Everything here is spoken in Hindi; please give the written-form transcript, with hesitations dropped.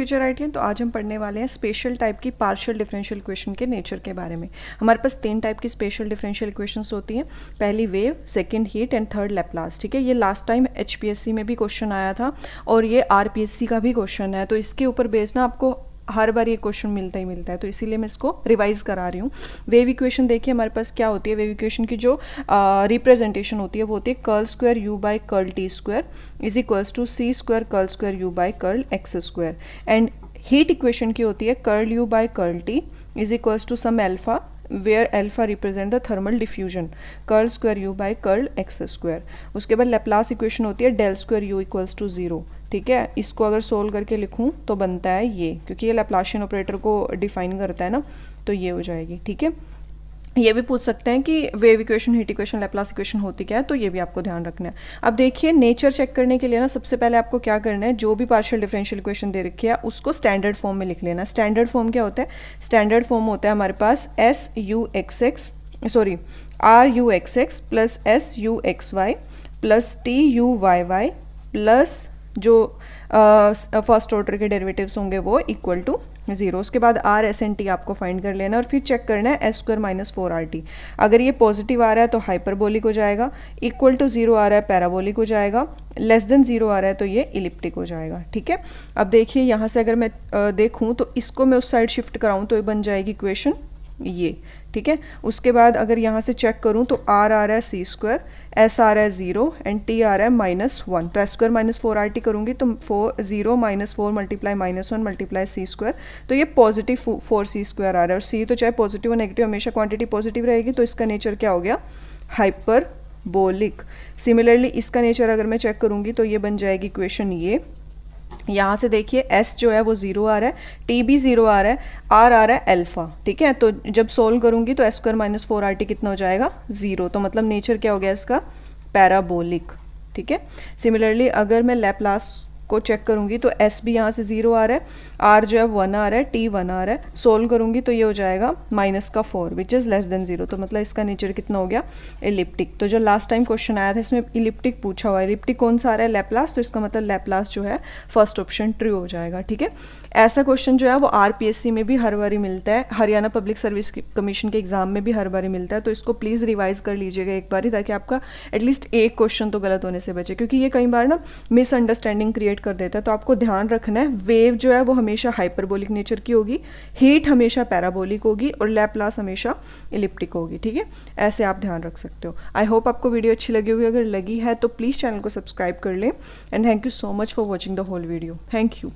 Future idea. तो आज हम पढ़ने वाले हैं स्पेशल टाइप की पार्शियल डिफरेंशियल इक्वेशन के नेचर के बारे में। हमारे पास 3 टाइप की स्पेशल डिफरेंशियल इक्वेशंस होती हैं, पहली wave, second heat and third Laplace. ठीक है, ये लास्ट टाइम HPSC में भी क्वेश्चन आया था और ये RPSC का भी क्वेश्चन है, तो इसके ऊपर बेस्ड ना आपको हर बार ये क्वेश्चन मिलता ही मिलता है, तो इसीलिए मैं इसको रिवाइज करा रही हूँ। वेव इक्वेशन देखिए हमारे पास क्या होती है। वेव इक्वेशन की जो रिप्रेजेंटेशन होती है वो होती है curl square u by curl t square is equals to c square curl square u by curl x square. And heat equation की होती है curl u by curl t is equals to some alpha where alpha represent the thermal diffusion curl square u by curl x square. उसके बाद लैप्लास इक्वेशन होती है del square u equals to 0। ठीक है, इसको अगर सोल्व करके लिखूं तो बनता है ये, क्योंकि ये लैप्लाशियन ऑपरेटर को डिफाइन करता है ना, तो ये हो जाएगी। ठीक है, ये भी पूछ सकते हैं कि wave equation, heat equation, Laplace equation होती क्या है, तो ये भी आपको ध्यान रखना है। अब देखिए नेचर चेक करने के लिए ना सबसे पहले आपको क्या करना है, जो भी पार्शियल डिफरेंशियल इक्वेशन दे रखी है उसको स्टैंडर्ड फॉर्म में लिख लेना। स्टैंडर्ड फॉर्म क्या होता है? स्टैंडर्ड फॉर्म होता है हमारे पास RUXX plus SUXY plus TUYY plus जो फर्स्ट ऑर्डर के डेरिवेटिव्स होंगे वो इक्वल टू 0। उसके बाद RSNT आपको फाइंड कर लेना और फिर चेक करना है S² - 4RT। अगर ये पॉजिटिव आ रहा है तो हाइपरबोलिक हो जाएगा, इक्वल टू 0 आ रहा है पैराबोलिक हो जाएगा, लेस देन 0 आ रहा है तो ये इलिप्टिक हो जाएगा। ठीक है, अब देखिए यहाँ से अगर मैं देखूँ तो इसको मैं उस साइड शिफ्ट कराऊँ तो ये बन जाएगी इक्वेशन ये। ठीक है, उसके बाद अगर यहाँ से चेक करूँ तो R आ रहा है C², S आ रहा है 0 एंड T आ रहा है -1, तो S² - 4RT करूँगी तो 0 - 4 मल्टीप्लाई -1 मल्टीप्लाई C², तो ये पॉजिटिव 4C² आ रहा है। और C तो चाहे पॉजिटिव और नेगेटिव हमेशा क्वांटिटी पॉजिटिव रहेगी, तो इसका नेचर क्या हो गया? हाइपरबोलिक। सिमिलरली इसका नेचर अगर मैं चेक करूँगी तो ये बन जाएगी इक्वेशन ये। यहाँ से देखिए S जो है वो 0 आ रहा है, T भी 0 आ रहा है, R आ रहा है अल्फा। ठीक है, तो जब सोल्व करूँगी तो S² - 4RT कितना हो जाएगा? 0। तो मतलब नेचर क्या हो गया इसका? पैराबोलिक। ठीक है, सिमिलरली अगर मैं लैप्लास को चेक करूँगी तो S भी यहाँ से 0 आ रहा है, R जो है 1 आ रहा है, T 1 आ रहा है। सोल्व करूँगी तो ये हो जाएगा -4 विच इज़ लेस देन 0। तो मतलब इसका नेचर कितना हो गया? एलिप्टिक। तो जो लास्ट टाइम क्वेश्चन आया था इसमें इलिप्टिक पूछा हुआ है, इलिप्टिक कौन सा आ रहा है? लैप्लास, तो इसका मतलब लैप्लास जो है फर्स्ट ऑप्शन ट्रू हो जाएगा। ठीक है, ऐसा क्वेश्चन जो है वो RPSC में भी हर बारी मिलता है, हरियाणा पब्लिक सर्विस कमीशन के एग्जाम में भी हर बारी मिलता है, तो इसको प्लीज़ रिवाइज कर लीजिएगा एक बारी, ताकि आपका एटलीस्ट एक क्वेश्चन तो गलत होने से बचे, क्योंकि ये कई बार ना मिसअंडरस्टैंडिंग क्रिएट कर देता है। तो आपको ध्यान रखना है वेव जो है वो हमेशा हाइपरबोलिक नेचर की होगी, हीट हमेशा पैराबोलिक होगी और लैप्लास हमेशा इलिप्टिक होगी। ठीक है, ऐसे आप ध्यान रख सकते हो। आई होप आपको वीडियो अच्छी लगी होगी, अगर लगी है तो प्लीज़ चैनल को सब्सक्राइब कर लें and thank you so much for watching the whole video. Thank you.